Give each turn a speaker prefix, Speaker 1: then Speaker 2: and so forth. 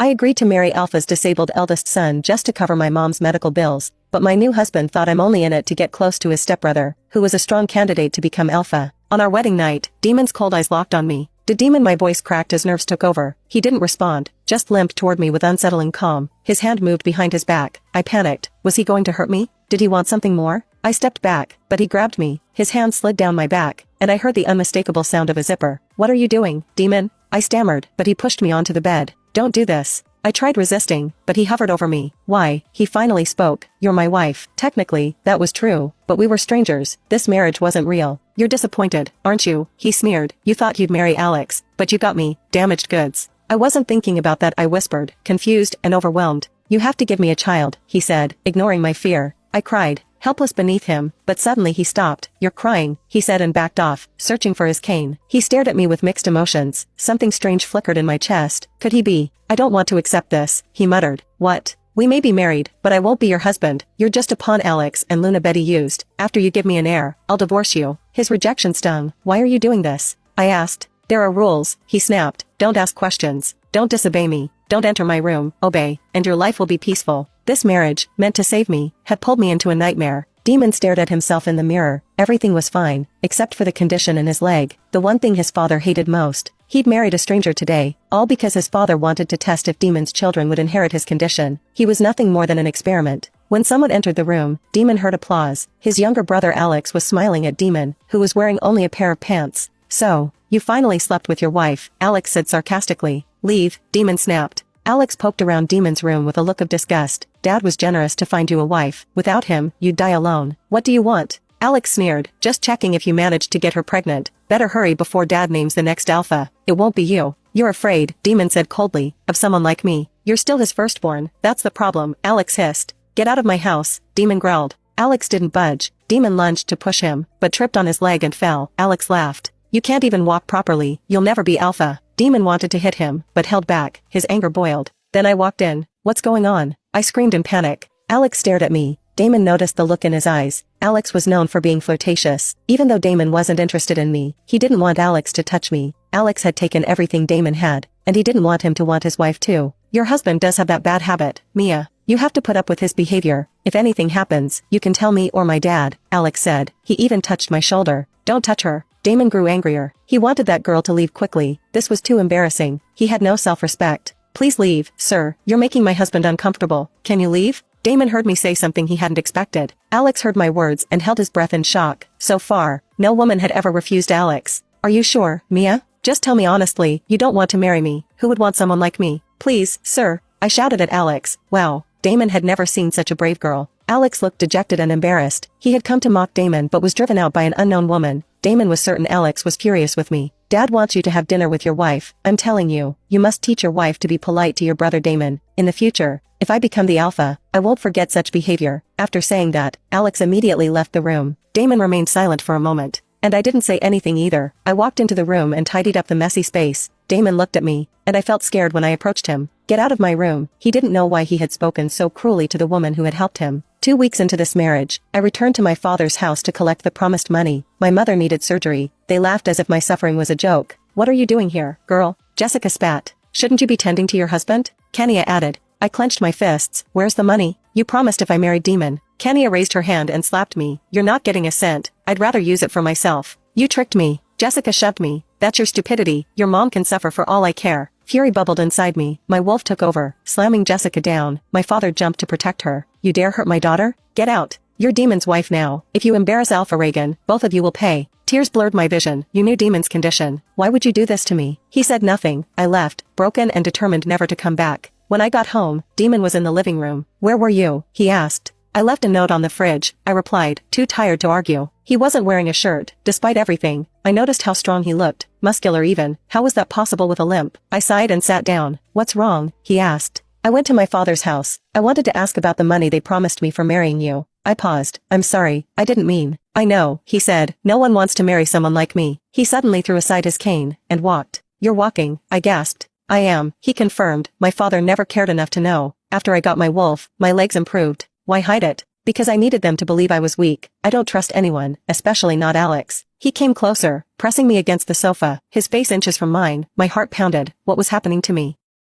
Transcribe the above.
Speaker 1: I agreed to marry Alpha's disabled eldest son just to cover my mom's medical bills, but my new husband thought I'm only in it to get close to his stepbrother, who was a strong candidate to become Alpha. On our wedding night, Demon's cold eyes locked on me. Did Demon? My voice cracked as nerves took over. He didn't respond, just limped toward me with unsettling calm. His hand moved behind his back. I panicked. Was he going to hurt me? Did he want something more? I stepped back, but he grabbed me. His hand slid down my back, and I heard the unmistakable sound of a zipper. What are you doing, Demon? I stammered, but he pushed me onto the bed. Don't do this. I tried resisting, but he hovered over me. Why? He finally spoke. You're my wife. Technically, that was true, but we were strangers. This marriage wasn't real. You're disappointed, aren't you? He sneered. You thought you'd marry Alex, but you got me. Damaged goods. I wasn't thinking about that, I whispered, confused and overwhelmed. You have to give me a child, he said, ignoring my fear. I cried, helpless beneath him, but suddenly he stopped. You're crying, he said and backed off, searching for his cane. He stared at me with mixed emotions. Something strange flickered in my chest. Could he be? I don't want to accept this, he muttered. What? We may be married, but I won't be your husband. You're just a pawn Alex and Luna Betty used. After you give me an heir, I'll divorce you. His rejection stung. Why are you doing this? I asked. There are rules, he snapped. Don't ask questions. Don't disobey me. Don't enter my room. Obey, and your life will be peaceful. This marriage, meant to save me, had pulled me into a nightmare. Demon stared at himself in the mirror. Everything was fine, except for the condition in his leg, the one thing his father hated most. He'd married a stranger today, all because his father wanted to test if Demon's children would inherit his condition. He was nothing more than an experiment. When someone entered the room, Demon heard applause. His younger brother Alex was smiling at Demon, who was wearing only a pair of pants. So, you finally slept with your wife, Alex said sarcastically. Leave, Demon snapped. Alex poked around Demon's room with a look of disgust. Dad was generous to find you a wife. Without him, you'd die alone. What do you want? Alex sneered, just checking if you managed to get her pregnant. Better hurry before Dad names the next Alpha. It won't be you. You're afraid, Demon said coldly, of someone like me. You're still his firstborn. That's the problem, Alex hissed. Get out of my house, Demon growled. Alex didn't budge. Demon lunged to push him, but tripped on his leg and fell. Alex laughed. You can't even walk properly. You'll never be Alpha. Demon wanted to hit him, but held back. His anger boiled. Then I walked in. What's going on? I screamed in panic. Alex stared at me. Damon noticed the look in his eyes. Alex was known for being flirtatious. Even though Damon wasn't interested in me, he didn't want Alex to touch me. Alex had taken everything Damon had, and he didn't want him to want his wife too. Your husband does have that bad habit, Mia. You have to put up with his behavior. If anything happens, you can tell me or my dad, Alex said. He even touched my shoulder. Don't touch her. Damon grew angrier. He wanted that girl to leave quickly. This was too embarrassing. He had no self-respect. Please leave, sir. You're making my husband uncomfortable. Can you leave? Damon heard me say something he hadn't expected. Alex heard my words and held his breath in shock. So far, no woman had ever refused Alex. Are you sure, Mia? Just tell me honestly, you don't want to marry me. Who would want someone like me? Please, sir. I shouted at Alex. Wow, Damon had never seen such a brave girl. Alex looked dejected and embarrassed. He had come to mock Damon but was driven out by an unknown woman. Damon was certain Alex was furious with me. Dad wants you to have dinner with your wife. I'm telling you, you must teach your wife to be polite to your brother Damon. In the future, if I become the Alpha, I won't forget such behavior. After saying that, Alex immediately left the room. Damon remained silent for a moment. And I didn't say anything either. I walked into the room and tidied up the messy space. Damon looked at me, and I felt scared when I approached him. Get out of my room. He didn't know why he had spoken so cruelly to the woman who had helped him. 2 weeks into this marriage, I returned to my father's house to collect the promised money. My mother needed surgery. They laughed as if my suffering was a joke. What are you doing here, girl? Jessica spat. Shouldn't you be tending to your husband? Kenya added. I clenched my fists. Where's the money? You promised if I married Demon. Kenya raised her hand and slapped me. You're not getting a cent. I'd rather use it for myself. You tricked me. Jessica shoved me. That's your stupidity. Your mom can suffer for all I care. Fury bubbled inside me. My wolf took over, slamming Jessica down. My father jumped to protect her. You dare hurt my daughter? Get out. You're Demon's wife now. If you embarrass Alpha Reagan, both of you will pay. Tears blurred my vision. You knew Demon's condition. Why would you do this to me? He said nothing. I left, broken and determined never to come back. When I got home, Demon was in the living room. Where were you? He asked. I left a note on the fridge, I replied, too tired to argue. He wasn't wearing a shirt, despite everything. I noticed how strong he looked, muscular even. How was that possible with a limp? I sighed and sat down. What's wrong? He asked. I went to my father's house. I wanted to ask about the money they promised me for marrying you. I paused. I'm sorry, I didn't mean. I know, he said. No one wants to marry someone like me. He suddenly threw aside his cane, and walked. You're walking, I gasped. I am, he confirmed. My father never cared enough to know. After I got my wolf, my legs improved. Why hide it? Because I needed them to believe I was weak. I don't trust anyone, especially not Alex. He came closer, pressing me against the sofa, his face inches from mine. My heart pounded. What was happening to me?